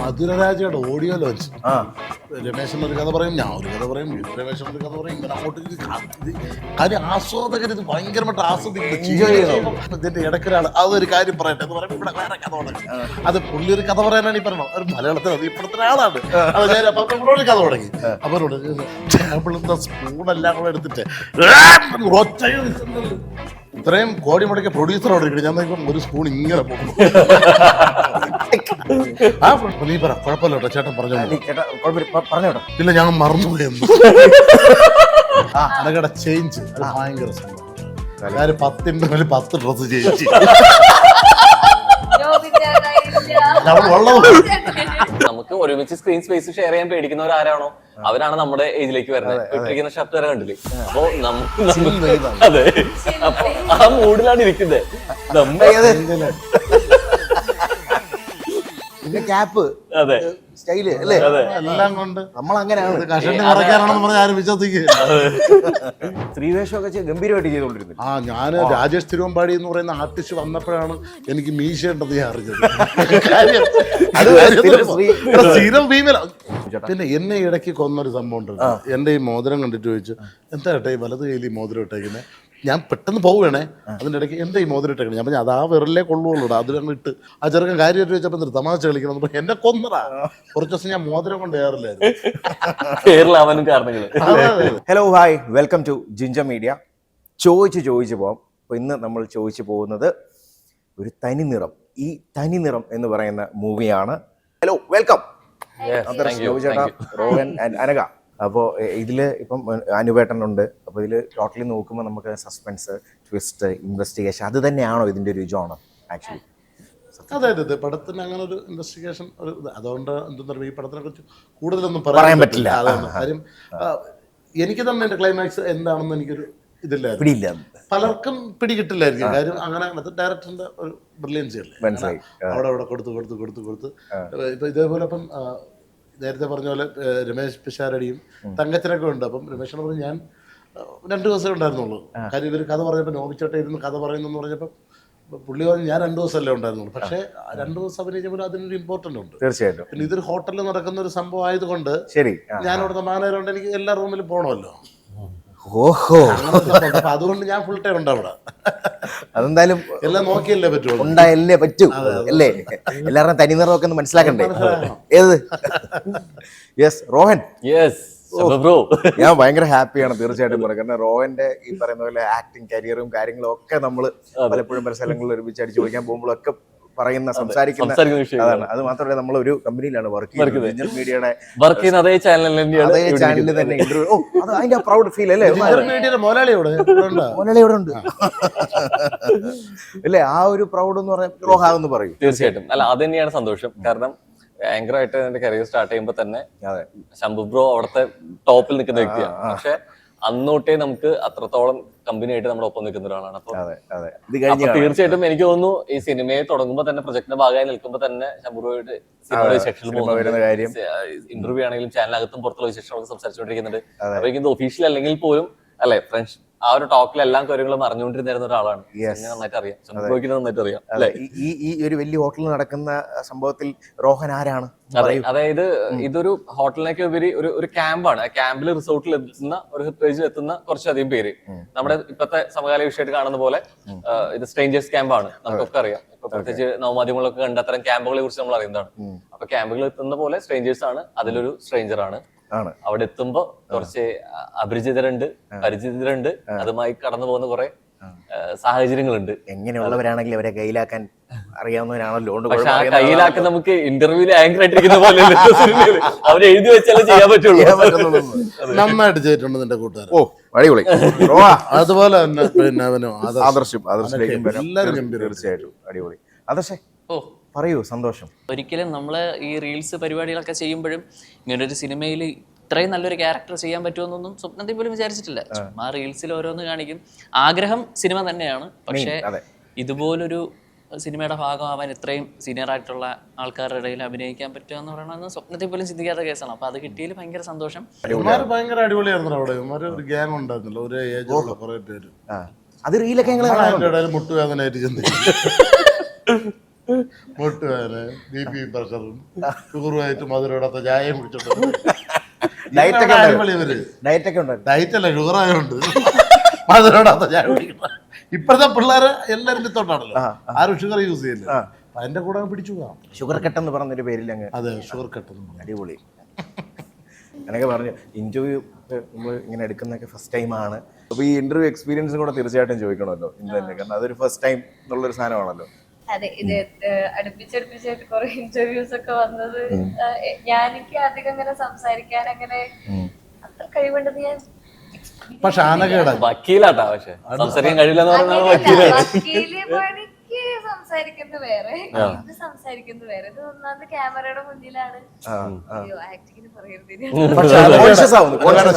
മധുരരാജയുടെ audio launch. Rameshan ഒരു കഥ പറയും, ഞാൻ ഒരു കഥ പറയും, രമേശൻ ഒരു കഥ പറയും. ഇങ്ങനെ അങ്ങോട്ട് കാര്യം ആസ്വാദകർ ഇത് ഭയങ്കരമായിട്ട് ആസ്വദിക്കുന്നു. ഇതിന്റെ ഇടയ്ക്കൊരാൾ അതൊരു കാര്യം പറയട്ടെ എന്ന് പറയുമ്പോൾ ഇവിടെ വേറെ കഥ തുടങ്ങി. അത് പുള്ളി ഒരു കഥ പറയാനാണ് ഈ പറയണത്. ഒരു മലയാളത്തിൽ അത് ഇപ്പോഴത്തെ ഒരാളാണ്. അത് ഞാൻ അപ്പം നമ്മളോട് കഥ തുടങ്ങി. അവരോട് ടേബിളിന്റെ സ്പൂണെല്ലാം കൂടെ എടുത്തിട്ട് ഒറ്റ ഇത്രയും കോടി മുടക്കിയ പ്രൊഡ്യൂസറോട് ഇരിക്കണം. ഞാൻ ഒരു സ്പൂൺ ഇങ്ങനെ പോകുന്നു. നീ പറ, കുഴപ്പമില്ല കേട്ടോ, ചേട്ടൻ പറഞ്ഞോട്ടോ. ഇല്ല, ഞാൻ മറന്നുപോയെന്ന്. അനകട ചേഞ്ച് അത് ഭയങ്കര സംഭവം. കാര്യം 10 10 ഡ്രസ് ചേഞ്ച് നമുക്ക് ഒരുമിച്ച് സ്ക്രീൻ സ്പേസ് ഷെയർ ചെയ്യാൻ പേടിക്കുന്നവർ ആരാണോ അവരാണ് നമ്മുടെ ഏജിലേക്ക് വരുന്നത്. ഇട്ടിരിക്കുന്ന ഷർട്ട് വരെ കണ്ടില്ലേ? അപ്പൊ നമുക്ക് അതെ, അപ്പൊ ആ മൂഡിലാണ് ഇരിക്കുന്നത്. പിന്നെ ക്യാപ്പ്, അതെ, സ്റ്റൈല് അല്ലേ, എല്ലാം കൊണ്ട് നമ്മൾ അങ്ങനെയാണ്. കഷണ്ടി മറയ്ക്കാനാണെന്ന് പറഞ്ഞാൽ ആരും വിശ്വസിക്കുക. സ്ത്രീവേഷമൊക്കെ ഗംഭീരമായിട്ട് ചെയ്തോണ്ടിരുന്നത്. ഞാൻ രാജേഷ് തിരുവമ്പാടി എന്ന് പറയുന്ന ആർട്ടിസ്റ്റ് വന്നപ്പോഴാണ് എനിക്ക് മീശയുണ്ടെന്ന് ഞാൻ അറിഞ്ഞത്. സ്ഥിരം ഫീമെയിൽ. പിന്നെ എന്നെ ഇടയ്ക്ക് കൊന്നൊരു സംഭവം ഉണ്ട്. എന്റെ ഈ മോതിരം കണ്ടിട്ട് ചോദിച്ചു, എന്താ കേട്ടോ ഈ വലത് കയ്യിൽ ഈ മോതിരം ഇട്ടേക്കുന്നത്? ഞാൻ പെട്ടെന്ന് പോവുകയാണേ, അതിൻ്റെ ഇടയ്ക്ക് എന്താ ഈ മോതിരം ഇട്ടേക്കണേ? ഞാൻ പറഞ്ഞു അതാ വിരലേ കൊള്ളുള്ളൂ, അതിലങ്ങ് ഇട്ട്. ആ ചെറുക്കൻ കാര്യമായിട്ട് ചോദിച്ചപ്പോൾ എന്തൊരു തമാശ കളിക്കണം. എന്നെ കൊന്നടാ. കുറച്ച് ദിവസം ഞാൻ മോതിരം കൊണ്ട് കയറില്ലായിരുന്നു. Hello, hi, welcome to Ginger Media. ചോദിച്ചു പോവാം. അപ്പോൾ ഇന്ന് നമ്മൾ ചോദിച്ചു പോകുന്നത് ഒരു തനിനിറം. ഈ തനിനിറം എന്ന് പറയുന്ന മൂവിയാണ്. ഹലോ, വെൽക്കം ചേട്ടാ, റോഹൻ ആൻഡ് അനഘ. അപ്പോൾ ഇതിൽ ഇപ്പം അനുപേട്ടനുണ്ട്. അപ്പോൾ ഇതിൽ ടോട്ടലി നോക്കുമ്പോൾ നമുക്ക് സസ്പെൻസ്, ട്വിസ്റ്റ്, ഇൻവെസ്റ്റിഗേഷൻ അത് തന്നെയാണോ ഇതിൻ്റെ ഒരു ജോണർ ആക്ച്വലി? അതായത് പടത്തിന് അങ്ങനെ ഒരു ഇൻവെസ്റ്റിഗേഷൻ ഒരു അതുകൊണ്ട് എന്താ പറയുക, ഈ പടത്തിനെ കുറിച്ച് കൂടുതലൊന്നും പറയാൻ പറ്റില്ല. കാര്യം എനിക്ക് തന്നെ എൻ്റെ ക്ലൈമാക്സ് എന്താണെന്ന് എനിക്കൊരു ഇതില്ലായിരുന്നു. പലർക്കും പിടികിട്ടില്ലായിരിക്കും. കാര്യം അങ്ങനെ ഡയറക്ടറിന്റെ ഒരു ബ്രില്യൻസി അല്ലേ, അവിടെ കൊടുത്ത് ഇപ്പൊ ഇതേപോലെ ഇപ്പം നേരത്തെ പറഞ്ഞ പോലെ രമേശ് പിഷാരടിയും തങ്കച്ചനൊക്കെ ഉണ്ട്. അപ്പം രമേശിനെ പറഞ്ഞ് ഞാൻ 2 ദിവസമേ ഉണ്ടായിരുന്നുള്ളൂ. കാര്യം ഇവർ കഥ പറഞ്ഞപ്പോൾ നോവിച്ചോട്ടെ ഇരുന്ന് കഥ പറയുന്നെന്ന് പറഞ്ഞപ്പോൾ പുള്ളി പറഞ്ഞു ഞാൻ 2 ദിവസമല്ലേ ഉണ്ടായിരുന്നുള്ളൂ. പക്ഷേ 2 ദിവസം അഭിനയിച്ചപ്പോൾ അതിനൊരു ഇമ്പോർട്ടൻ്റ് ഉണ്ട്. തീർച്ചയായിട്ടും. പിന്നെ ഇതൊരു ഹോട്ടലിൽ നടക്കുന്ന ഒരു സംഭവം ആയതുകൊണ്ട് ഞാൻ അവിടുത്തെ മാനേജർ കൊണ്ട് എനിക്ക് എല്ലാ റൂമിലും പോകണമല്ലോ. ഓഹോ, അതുകൊണ്ട് ഞാൻ ഫുൾ ടൈം ഉണ്ട് അവിടെ. അതെന്തായാലും എല്ലാം നോക്കിയല്ലേ പറ്റുള്ളൂ, ഉണ്ടായല്ലേ പറ്റൂ അല്ലേ? എല്ലാവരും തനിനിറമൊക്കെ ഒന്ന് മനസ്സിലാക്കണ്ടേ? ഏത്? യെസ്, റോഹൻ. ഞാൻ ഭയങ്കര ഹാപ്പിയാണ് തീർച്ചയായിട്ടും പറയുന്നത്. കാരണം റോഹന്റെ ഈ പറയുന്ന പോലെ ആക്ടിങ് കരിയറും കാര്യങ്ങളും ഒക്കെ നമ്മൾ പലപ്പോഴും പല സ്ഥലങ്ങളിൽ ഒരുമിച്ച് അടിച്ചു പൊളിക്കാൻ പോകുമ്പോഴൊക്കെ പറയുന്ന സംസാരിക്കുന്ന അതാണ്. അത് മാത്രമല്ല, നമ്മൾ ഒരു കമ്പനിയിലാണ് വർക്ക് ചെയ്യുന്നത്, മീഡിയയുടെ അതേ ചാനലിൽ തന്നെ ഇന്റർവ്യൂ. ഓ, അത് അതിന്റെ പ്രൗഡ് ഫീൽ അല്ലേ? മൊലാളിയോടെ ഉണ്ട് അല്ലേ? ആ ഒരു പ്രൗഡ് എന്ന് പറഞ്ഞാൽ റോഹ എന്ന് പറയും. തീർച്ചയായിട്ടും. അല്ല, അത് തന്നെയാണ് സന്തോഷം. കാരണം ആങ്കർ ആയിട്ട് എന്റെ കരിയർ സ്റ്റാർട്ട് ചെയ്യുമ്പോൾ തന്നെ ശംഭു ബ്രോ അവിടുത്തെ ടോപ്പിൽ നിൽക്കുന്ന വ്യക്തിയാണ്. പക്ഷെ അന്നോട്ടേ നമുക്ക് അത്രത്തോളം കമ്പനി ആയിട്ട് നമ്മുടെ ഒപ്പം നിൽക്കുന്ന ഒരാളാണ്. അപ്പൊ തീർച്ചയായിട്ടും എനിക്ക് തോന്നുന്നു ഈ സിനിമയെ തുടങ്ങുമ്പോൾ തന്നെ പ്രൊജക്ടിന്റെ ഭാഗമായി നിൽക്കുമ്പോൾ തന്നെ ശംഭുബ്രോയുടെ സിനിമയുടെ സെക്ഷനിൽ ഇന്റർവ്യൂ ആണെങ്കിലും ചാനലകത്തും പുറത്തുള്ള വിശേഷങ്ങളൊക്കെ സംസാരിച്ചുകൊണ്ടിരിക്കുന്നുണ്ട്. അപ്പൊ എനിക്ക് ഒഫീഷ്യൽ അല്ലെങ്കിൽ പോലും അല്ലെ ഫ്രണ്ട്സ് ആ ഒരു ടോക്കിൽ എല്ലാ കാര്യങ്ങളും അറിഞ്ഞുകൊണ്ടിരുന്ന ഒരാളാണ്. നന്നായിട്ട് അറിയാം, നന്നായിട്ട് അറിയാം. ഈ ഒരു വലിയ ഹോട്ടലിൽ നടക്കുന്ന സംഭവത്തിൽ റോഹൻ ആരാണ്? അതായത് ഇതൊരു ഹോട്ടലിനൊക്കെ ഉപരി ഒരു ക്യാമ്പാണ്. ആ ക്യാമ്പിൽ റിസോർട്ടിൽ എത്തുന്ന ഒരു പേജിൽ എത്തുന്ന കുറച്ചധികം പേര് നമ്മുടെ ഇപ്പത്തെ സമകാലിക വിഷയമായിട്ട് കാണുന്ന പോലെ ഇത് സ്ട്രേഞ്ചേഴ്സ് ക്യാമ്പാണ്. നമുക്കൊക്കെ അറിയാം. ഇപ്പൊ പ്രത്യേകിച്ച് നവമാധ്യമങ്ങളൊക്കെ കണ്ട അത്തരം ക്യാമ്പുകളെ കുറിച്ച് നമ്മൾ അറിയുന്നതാണ്. അപ്പൊ ക്യാമ്പുകളിൽ എത്തുന്ന പോലെ സ്ട്രേഞ്ചേഴ്സ് ആണ്. അതിലൊരു സ്ട്രേഞ്ചർ ആണ്. അവിടെ എത്തുമ്പോ കുറച്ച് അപരിചിതരുണ്ട്, പരിചിതരുണ്ട്. അതുമായി കടന്നു പോകുന്ന കുറെ സാഹചര്യങ്ങളുണ്ട്. എങ്ങനെയുള്ളവരാണെങ്കിലും അവരെ കയ്യിലാക്കാൻ അറിയാവുന്നവരാണല്ലോ. പക്ഷെ ആ കയ്യിലാക്കാൻ നമുക്ക് ഇന്റർവ്യൂല് ആങ്കർ ആയിട്ടിരിക്കുന്ന പോലെ അവര് എഴുതി വെച്ചാലേ ചെയ്യാൻ പറ്റുള്ളൂ. നന്നായിട്ട് ചെയ്തിട്ടുണ്ട് നിന്റെ കൂട്ടുകാർ. ഓ, അടിപൊളി. അതുപോലെ തന്നെ പിന്നെ ആദർശം തീർച്ചയായിട്ടും അടിപൊളി. ആദർശേ, പറയൂ. സന്തോഷം. ഒരിക്കലും നമ്മൾ ഈ റീൽസ് പരിപാടികളൊക്കെ ചെയ്യുമ്പോഴും ഇങ്ങനൊരു സിനിമയിൽ ഇത്രയും നല്ലൊരു ക്യാരക്ടർ ചെയ്യാൻ പറ്റുമെന്നൊന്നും സ്വപ്നത്തിൽ പോലും വിചാരിച്ചിട്ടില്ല. ആ റീൽസിൽ ഓരോന്ന് കാണിക്കും. ആഗ്രഹം സിനിമ തന്നെയാണ്. പക്ഷേ ഇതുപോലൊരു സിനിമയുടെ ഭാഗമാവാൻ ഇത്രയും സീനിയർ ആയിട്ടുള്ള ആൾക്കാരുടെ ഇടയിൽ അഭിനയിക്കാൻ പറ്റുക എന്ന് പറയുന്നത് സ്വപ്നത്തിൽ പോലും ചിന്തിക്കാത്ത കേസാണ്. അപ്പൊ അത് കിട്ടിയതിൽ ഭയങ്കര സന്തോഷം. ഭയങ്കര അടിപൊളിയായിരുന്നു. അവിടെ ഒരു ഗ്യാങ് ഉണ്ടായിരുന്നല്ലോ, ഒരേ ഏജുള്ള കുറെ പേര്. അത് റീലൊക്കെ മുട്ടുവേദനയായിട്ട് ചിന്തിക്കും. മുട്ടുവേദന, BP പ്രഷറും ഷുഗറുമായിട്ട് മധുരമിടാത്ത ചായയും കുടിച്ചോണ്ട് ഡയറ്റ് ഒക്കെ അടിപൊളി ഇവര്. ഡയറ്റ് ഒക്കെ ഉണ്ടായിരുന്നു. ഡയറ്റ് അല്ല, ഷുഗർ ആയതുകൊണ്ട് മധുരമിടാത്ത ചായ കുടിക്കണം. ഇപ്പോഴത്തെ പിള്ളേര് എല്ലാവരും വിത്തോട്ടാണല്ലോ, ആരും ഷുഗർ യൂസ് ചെയ്യില്ല. അതിന്റെ കൂടെ പിടിച്ചു പോകാം. ഷുഗർ കട്ട് എന്ന് പറഞ്ഞൊരു പേരിൽ അങ്ങ്. അതെ, ഷുഗർ കട്ട്. അടിപൊളി. അങ്ങനെയൊക്കെ പറഞ്ഞു. ഇന്റർവ്യൂ നമ്മൾ ഇങ്ങനെ എടുക്കുന്നതൊക്കെ ഫസ്റ്റ് ടൈമാണ്. അപ്പോൾ ഈ ഇന്റർവ്യൂ എക്സ്പീരിയൻസും കൂടെ തീർച്ചയായിട്ടും ചോദിക്കണമല്ലോ ഇന്ന് തന്നെ, കാരണം അതൊരു ഫസ്റ്റ് ടൈം എന്നുള്ളൊരു സാധനമാണല്ലോ. അതെ, ഇത് അടുപ്പിച്ചടുപ്പിച്ചായിട്ട് കുറെ ഇന്റർവ്യൂസ് ഒക്കെ വന്നത് എനിക്ക് അധികം അങ്ങനെ സംസാരിക്കാൻ അങ്ങനെ അത്ര കഴിവുണ്ടെന്ന് ഞാൻ പക്ഷെ ആനകേടാ വക്കീലാട്ടാ, പക്ഷെ സംസാരിക്കാൻ കഴിയില്ലെന്ന് പറഞ്ഞാൽ വക്കീല് പണിക്ക് സംസാരിക്കുന്നത് വേറെ, ഇത് സംസാരിക്കുന്നത് വേറെ. ഇത് ഒന്നാമത് ക്യാമറയുടെ മുന്നിലാണ്. ആക്ടിങ്ങിന് പറയരുത്.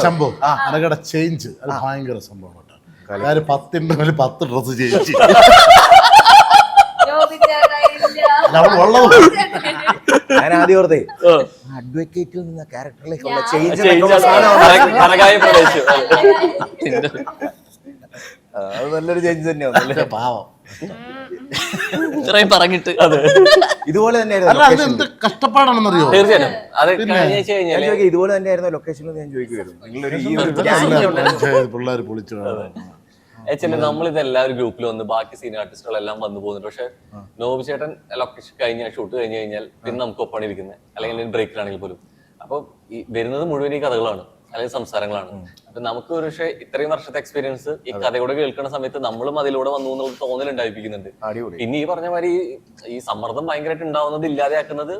സംഭവം അനകട ചേഞ്ച് അത് ഭയങ്കര സംഭവം. കാര്യം 10 ഇന്റർവ്യൂല് 10 ഡ്രസ് ചേഞ്ച് ഞാൻ ആദ്യം ഓർത്തേ അഡ്വക്കേറ്റിൽ നിന്ന് ക്യാരക്ടറിലേക്കുള്ള ചേഞ്ച് അത് നല്ലൊരു ചേഞ്ച് തന്നെയാണ്. പാവം. ഇത്രയും പറഞ്ഞിട്ട് ഇതുപോലെ അല്ല, അത് തന്നെയായിരുന്നു. എന്ത് കഷ്ടപ്പാടാണെന്നറിയോ. തീർച്ചയായിട്ടും അത് കഴിഞ്ഞ് വെച്ച് കഴിഞ്ഞാല് ഇതുപോലെ തന്നെയായിരുന്നു ലൊക്കേഷനിൽ ഞാൻ ചോദിക്കുമായിരുന്നു. നിങ്ങളൊരു ഈ ഒരു പിള്ളേർ പൊളിച്ചു. ആക്ച്വലി നമ്മളിത് എല്ലാവരും ഗ്രൂപ്പിൽ വന്ന് ബാക്കി സീനിയർ ആർട്ടിസ്റ്റുകളെല്ലാം വന്നു പോകുന്നുണ്ട്. പക്ഷെ നോബി ചേട്ടൻ ലൊക്കേഷൻ കഴിഞ്ഞ ഷൂട്ട് കഴിഞ്ഞ് കഴിഞ്ഞാൽ പിന്നെ നമുക്ക് ഒപ്പാണ് ഇരിക്കുന്നത്, അല്ലെങ്കിൽ ബ്രേക്കിലാണെങ്കിൽ പോലും. അപ്പൊ ഈ വരുന്നത് മുഴുവൻ ഈ കഥകളാണ് അല്ലെങ്കിൽ സംസാരങ്ങളാണ്. അപ്പൊ നമുക്ക് ഒരു പക്ഷേ ഇത്രയും വർഷത്തെ എക്സ്പീരിയൻസ് ഈ കഥയോടെ കേൾക്കുന്ന സമയത്ത് നമ്മളും അതിലൂടെ വന്നു എന്നുള്ള തോന്നൽ ഉണ്ടായിപ്പിക്കുന്നുണ്ട്. പിന്നെ ഈ പറഞ്ഞ മാതിരി ഈ സമ്മർദ്ദം ഭയങ്കരമായിട്ട് ഉണ്ടാവുന്നത് ഇല്ലാതെയാക്കുന്നത്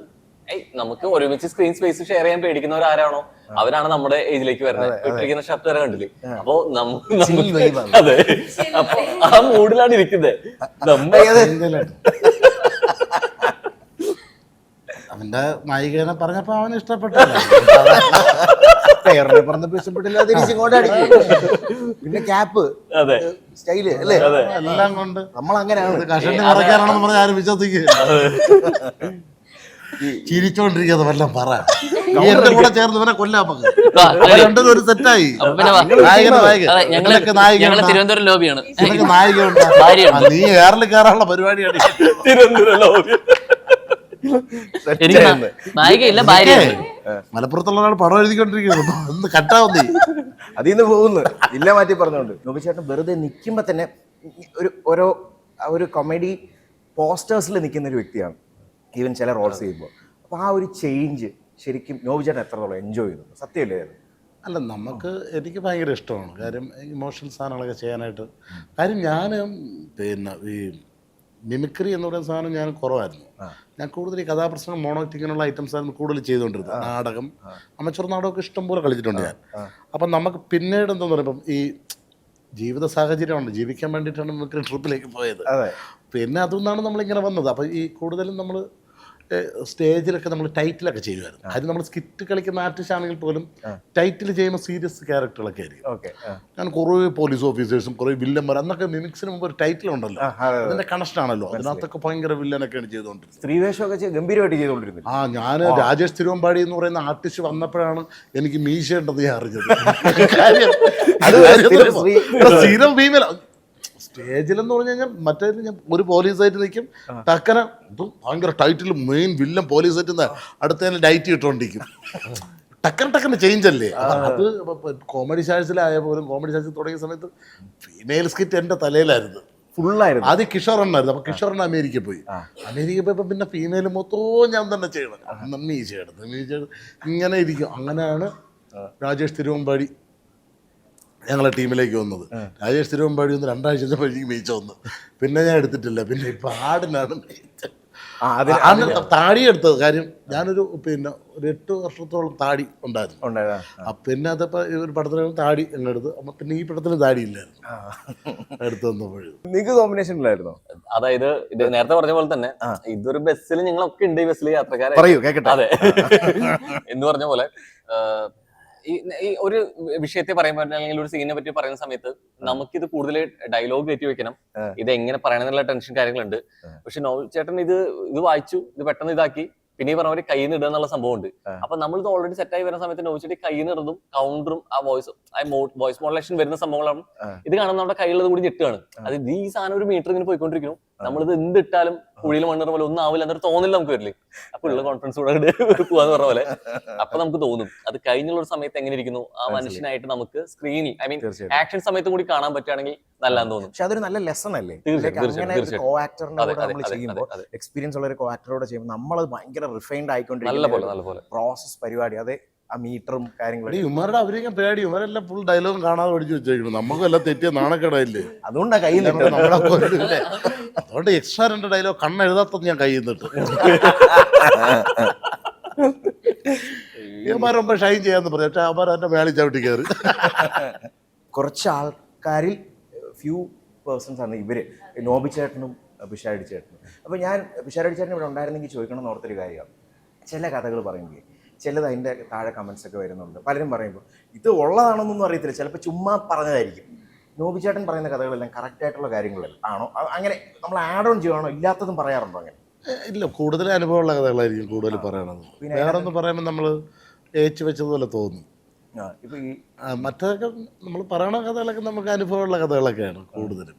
നമുക്ക് ഒരുമിച്ച് സ്ക്രീൻ സ്പേസ് ഷെയർ ചെയ്യാൻ പേടിക്കുന്നവർ ആരാണോ അവരാണ് നമ്മുടെ ഏജിലേക്ക് വരുന്നത്. ഇട്ടിരിക്കുന്ന ഷർട്ട് വരെ കണ്ടില്ലേ. അപ്പൊ അതെ, അപ്പൊ ആ മൂഡിലാണ് ഇരിക്കുന്നത്. അവന്റെ നായികനെ പറഞ്ഞപ്പോ അവന് ഇഷ്ടപ്പെട്ടു. പറഞ്ഞപ്പോ ഇഷ്ടപ്പെട്ടില്ല, തിരിച്ചിങ്ങോട്ട് അടിക്കും. പിന്നെ ക്യാപ്പ്, അതെ, സ്റ്റൈല് അല്ലേ, എല്ലാം കൊണ്ട് നമ്മളങ്ങനെയാണ്. കഷണ്ടി മറയ്ക്കാനാണെന്ന് പറഞ്ഞാൽ ആരും വിശ്വസിക്കുക. ചിരിച്ചോണ്ടിരിക്കാതെ വല്ലതും പറ. എന്റെ കൂടെ ചേർന്ന് ഇവനെ കൊല്ലാൻ രണ്ടത് ഒരു സെറ്റായി. ഞങ്ങള് തിരുവനന്തപുരം ലോബിയാണ്. നായികയുണ്ട്, നീ എയറിൽ കയറാനുള്ള പരിപാടിയാണ്. തിരുവനന്തപുരം ലോബി. എനിക്ക് നായികയില്ല, ഭാര്യയാണ്. മലപ്പുറത്തുള്ള ഒരാൾ പടം എഴുതിക്കൊണ്ടിരിക്കുന്നു, ഒന്ന് കട്ടാവുന്നേ അതിന്ന് പോകുന്നു. ഇല്ല മാറ്റി പറഞ്ഞോണ്ട് നോബി ചേട്ടൻ വെറുതെ നിൽക്കുമ്പോ തന്നെ ഒരു കൊമഡി പോസ്റ്റേഴ്സിൽ നിൽക്കുന്ന ഒരു വ്യക്തിയാണ് ഈവൻ ചില റോൾസ് ചെയ്യുമ്പോൾ. അപ്പോൾ ആ ഒരു ചേഞ്ച് ശരിക്കും നോബി ചേട്ടൻ എത്രത്തോളം എൻജോയ് ചെയ്തു? സത്യമല്ലേ അത്? അല്ല, എനിക്ക് ഭയങ്കര ഇഷ്ടമാണ്. കാര്യം ഇമോഷണൽ സാധനങ്ങളൊക്കെ ചെയ്യാനായിട്ട്. കാര്യം ഞാൻ പിന്നെ ഈ മിമിക്രി എന്ന് പറയുന്ന സാധനം ഞാൻ കുറവായിരുന്നു. ഞാൻ കൂടുതൽ ഈ കഥാപ്രസംഗം മോണോക്ട് ഇങ്ങനെയുള്ള ഐറ്റംസ് ആയിരുന്നു കൂടുതൽ ചെയ്തുകൊണ്ടിരുന്നത്. നാടകം, അമച്ചർ നാടകമൊക്കെ ഇഷ്ടംപോലെ കളിച്ചിട്ടുണ്ട് ഞാൻ. അപ്പം നമുക്ക് പിന്നീട് എന്താന്ന് പറയുമ്പം ഈ ജീവിത സാഹചര്യമുണ്ട്, ജീവിക്കാൻ വേണ്ടിയിട്ടാണ് മിമിക്രി ട്രിപ്പിലേക്ക് പോയത്. പിന്നെ അതുകൊണ്ടാണ് നമ്മളിങ്ങനെ വന്നത്. അപ്പം ഈ കൂടുതലും നമ്മൾ സ്റ്റേജിലൊക്കെ നമ്മൾ ടൈറ്റിലൊക്കെ ചെയ്യുമായിരുന്നു. കാര്യം നമ്മൾ സ്കിറ്റ് കളിക്കുന്ന ആർട്ടിസ്റ്റ് ആണെങ്കിൽ പോലും ടൈറ്റിൽ ചെയ്യുമ്പോൾ സീരിയസ് ക്യാരക്ടറുകളൊക്കെ ആയിരിക്കും. ഞാൻ കുറേ പോലീസ് ഓഫീസേഴ്സും കുറേ വില്ലന്മാർ, അന്നൊക്കെ മിമിക്സിന് മുമ്പ് ഒരു ടൈറ്റിൽ ഉണ്ടല്ലോ, അതിന്റെ കണക്ഷൻ ആണല്ലോ. അതിനകത്തൊക്കെ ഭയങ്കര വില്ലനൊക്കെയാണ് ചെയ്തുകൊണ്ടിരുന്നത്. സ്ത്രീവേഷമൊക്കെ ഗംഭീരമായിട്ട് ചെയ്തുകൊണ്ടിരുന്നത്. ഞാൻ രാജേഷ് തിരുവമ്പാടി എന്ന് പറയുന്ന ആർട്ടിസ്റ്റ് വന്നപ്പോഴാണ് എനിക്ക് മീശ ഉണ്ടെന്ന് ഞാൻ അറിഞ്ഞത്. കാര്യം സ്ഥിരം ഫീമെയിൽ സ്റ്റേജിലെന്ന് പറഞ്ഞു കഴിഞ്ഞാൽ മറ്റേ ഞാൻ ഒരു പോലീസായിട്ട് നിൽക്കും, ടക്കന ഇപ്പം ഭയങ്കര ടൈറ്റിൽ മെയിൻ വില്ലൻ പോലീസായിട്ട് അടുത്തതിന് ഡയറ്റ് ഇട്ടുകൊണ്ടിരിക്കും. ടക്കന ചേഞ്ച് അല്ലേ അത്. കോമഡി ഷാഴ്സിലായ പോലും കോമഡി ഷാഴ്സിൽ തുടങ്ങിയ സമയത്ത് ഫീമെയിൽ സ്കിറ്റ് എൻ്റെ തലയിലായിരുന്നു, ഫുള്ളായിരുന്നു. ആദ്യം കിഷോറണ്ണായിരുന്നു. അപ്പൊ കിഷോറിന് അമേരിക്ക പോയി. അമേരിക്ക പോയപ്പോ പിന്നെ ഫീമെയിൽ മൊത്തവും ഞാൻ തന്നെ ചെയ്യണം. മീശ ഇങ്ങനെ ഇരിക്കും. അങ്ങനെയാണ് രാജേഷ് തിരുവമ്പാടി ഞങ്ങളെ ടീമിലേക്ക് വന്നത്. രാജേഷ് തിരുവമ്പാടി ഒന്ന് 2 ആഴ്ച കഴിഞ്ഞ് മീച്ച വന്നു. പിന്നെ ഞാൻ എടുത്തിട്ടില്ല. പിന്നെ ഇപ്പൊ ആടിനാണ് താടി എടുത്തത്. കാര്യം ഞാനൊരു പിന്നെ ഒരു 8 വർഷത്തോളം താടി ഉണ്ടായിരുന്നു. പിന്നെ അതപ്പോ ഒരു പടത്തിന് താടി എന്നെടുത്ത്. അപ്പൊ പിന്നെ ഈ പടത്തിന് താടി ഇല്ലായിരുന്നു എടുത്തു വന്നപ്പോഴും. നിങ്ങൾക്ക് കോമ്പിനേഷൻ ഇല്ലായിരുന്നോ? അതായത് ഇത് നേരത്തെ പറഞ്ഞ പോലെ തന്നെ ഇതൊരു ബസ്സിൽ ഞങ്ങളൊക്കെ ഉണ്ട്. ഈ ബസ്സിൽ യാത്രക്കാരെ അതെ എന്ന് പറഞ്ഞ പോലെ ഈ ഒരു വിഷയത്തെ പറയുമ്പോൾ അല്ലെങ്കിൽ ഒരു സീനിനെ പറ്റി പറയുന്ന സമയത്ത് നമുക്കിത് കൂടുതൽ ഡയലോഗ് കയറ്റി വെക്കണം, ഇത് എങ്ങനെ പറയണമെന്നുള്ള ടെൻഷൻ കാര്യങ്ങളുണ്ട്. പക്ഷെ നോബി ചേട്ടൻ ഇത് വായിച്ചു, ഇത് പെട്ടെന്ന് ഇതാക്കി, പിന്നെ ഈ പറഞ്ഞ പോലെ കയ്യിൽ നിന്ന് ഇടുക എന്നുള്ള സംഭവം ഉണ്ട്. അപ്പൊ നമ്മളിത് ഓൾറെഡി സെറ്റായി വരുന്ന സമയത്ത് നോബി ചേട്ടി കയ്യിൽ നിന്ന് ഇടുന്നതും കൗണ്ടറും ആ വോയിസ് മോഡുലേഷൻ വരുന്ന സംഭവങ്ങളാണ്. ഇത് കാണുന്ന നമ്മുടെ കയ്യിലുള്ളത് കൂടി ഞെട്ടുകയാണ്. അത് ഈ സാധനം ഒരു മീറ്റർ ഇങ്ങനെ പോയിക്കൊണ്ടിരിക്കുന്നു, നമ്മളിത് എന്തിട്ടാലും കുഴിയിൽ മണ്ണിറ പോലെ ഒന്നും ആവില്ല എന്നൊരു തോന്നില്ല നമുക്ക് വരില്ലേ. അപ്പൊ ഉള്ള കോൺഫിഡൻസ് കൂടെ പോവാന്ന് പറഞ്ഞ പോലെ അപ്പൊ നമുക്ക് തോന്നും അത് കഴിഞ്ഞുള്ള ഒരു സമയത്ത് എങ്ങനെ ഇരിക്കുന്നു ആ മനുഷ്യനായിട്ട് നമുക്ക് സ്ക്രീനിൽ ഐ മീൻ ആക്ഷൻ സമയത്ത് കൂടി കാണാൻ പറ്റുകയാണെങ്കിൽ നല്ലതെന്ന് തോന്നും. പക്ഷെ അതൊരു നല്ല ലെസൺ അല്ലേ? കോ ആക്ടറിന്റെ കൂടെ നമ്മൾ ചെയ്യുമ്പോൾ, എക്സ്പീരിയൻസ് ഉള്ള ഒരു കോ ആക്ടറോട് ചെയ്യുമ്പോൾ നമ്മൾ ഭയങ്കര റിഫൈൻഡ് ആയിക്കൊണ്ടിരിക്കും പ്രോസസ് പരിപാടി. അതെ, ആ മീറ്ററും കാര്യങ്ങളും. ഇവന്മാരുടെ അവരെയൊക്കെ പേടി, ഇവരെല്ലാം ഫുൾ ഡയലോഗും കാണാതെ പഠിച്ചു വെച്ചേക്കണം. നമുക്കും എല്ലാം തെറ്റിയ നാണക്കേടായില്ലേ? അതുകൊണ്ടാ കയ്യിൽ നമ്മളെ കൊല്ലില്ലേ? അതുകൊണ്ട് എക്സ്ട്രാ 2 ഡയലോഗ് കണ്ണെഴുതാത്തത് ഞാൻ കയ്യിൽ നിന്നിട്ട് ഇവന്മാരൊപ്പം ഷൈൻ ചെയ്യാന്ന് പറയാം. പക്ഷെ അവന്മാർ എന്റെ മേളിൽ ചവിട്ടി കയറി. കുറച്ച് ആൾക്കാരിൽ ഫ്യൂ പേഴ്സൺസ് ആണ് ഇവര്, നോബി ചേട്ടനും പിഷാരടി ചേട്ടനും. അപ്പൊ ഞാൻ പിഷാരടി ചേട്ടൻ ഇവിടെ ഉണ്ടായിരുന്നെങ്കിൽ ചോദിക്കണം എന്ന് ഓർത്തൊരു കാര്യമാണ്. ചില കഥകൾ പറയുമ്പോൾ ചിലത് അതിൻ്റെ താഴെ കമൻസ് ഒക്കെ വരുന്നുണ്ട്. പലരും പറയുമ്പോൾ ഇത് ഉള്ളതാണെന്നൊന്നും അറിയത്തില്ല, ചിലപ്പോൾ ചുമ്മാ പറഞ്ഞതായിരിക്കും. നോബി ചേട്ടൻ പറയുന്ന കഥകളെല്ലാം കറക്റ്റ് ആയിട്ടുള്ള കാര്യങ്ങളല്ല ആണോ? അങ്ങനെ നമ്മൾ ആഡ് ഓൺ ചെയ്യുവാണോ? ഇല്ലാത്തതും പറയാറുണ്ടോ അങ്ങനെ? ഇല്ല, കൂടുതൽ അനുഭവമുള്ള കഥകളായിരിക്കും കൂടുതൽ പറയണത്. വേറെ ഒന്ന് പറയുമ്പോൾ നമ്മൾ ഏച്ചു വെച്ചതുപോലെ തോന്നും. ഇപ്പൊ ഈ മറ്റൊക്കെ നമ്മൾ പറയണ കഥകളൊക്കെ നമുക്ക് അനുഭവമുള്ള കഥകളൊക്കെയാണ് കൂടുതലും.